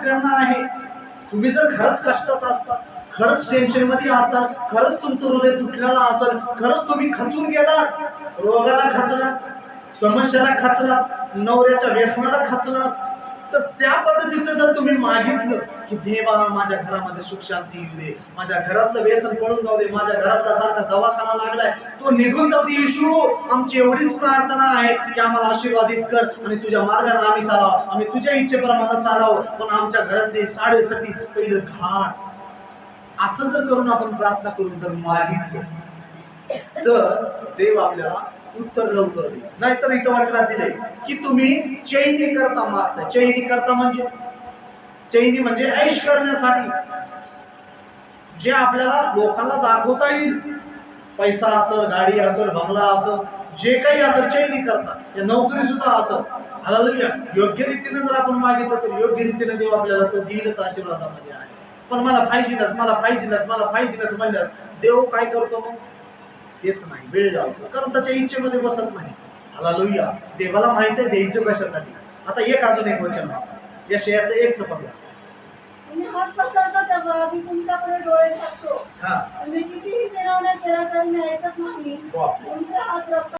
सगळ्यांना आहे. तुम्ही जर खरंच कष्टात असता, खरंच टेन्शन मध्ये असता, खरंच तुमचं हृदय तुटलेलं असेल, खरंच तुम्ही खचून गेलात, रोगाला खचलात, समस्याला खचलात, नवऱ्याच्या व्यसनाला खचलात, तर त्या पद्धतीचं जर तुम्ही मागितलं की देवा माझ्या घरामध्ये सुख शांती येऊ दे, माझ्या घरातलं व्यसन पळून जाऊ दे, माझ्या घरातला सारखा दवाखाना लागलाय तो निघून जाऊ दे येशू, आमची एवढीच प्रार्थना आहे की आम्हाला आशीर्वादित कर आणि तुझ्या मार्गाने आम्ही चालावं, आम्ही तुझ्या इच्छेप्रमाणे चालावं, पण आमच्या घरातले साडेसाठी पहिलं घाण, असं जर करून आपण प्रार्थना करून जर मागितलं तर देव आपल्याला उत्तर लवकर देईल. नाहीतर इथं वचनात दिले की तुम्ही चैनी करता मागता. चैनी करता म्हणजे चैनी म्हणजे ऐश करण्यासाठी, जे आपल्याला लोकांना दाखवता येईल, पैसा असेल, गाडी असेल, बंगला असेल, जे काही असेल चैनी करता, या नोकरी सुद्धा असेल. हालेलुया. योग्य रीतीने जर आपण मागितलं तर योग्य रीतीने देव आपल्याला तो देईलच, आशीर्वादामध्ये आहे. पण मला पाहिजेच, मला पाहिजेच, मला पाहिजेच म्हणल्यावर देव काय करतो मग? देत नाही, वेळ लावतो, कारण त्याच्या इच्छेमध्ये बसत नाही. हालेलुया. देवाला माहित आहे द्यायचं कशासाठी. आता एक अजून एक वचन वाचा, यशायाचं 1:15.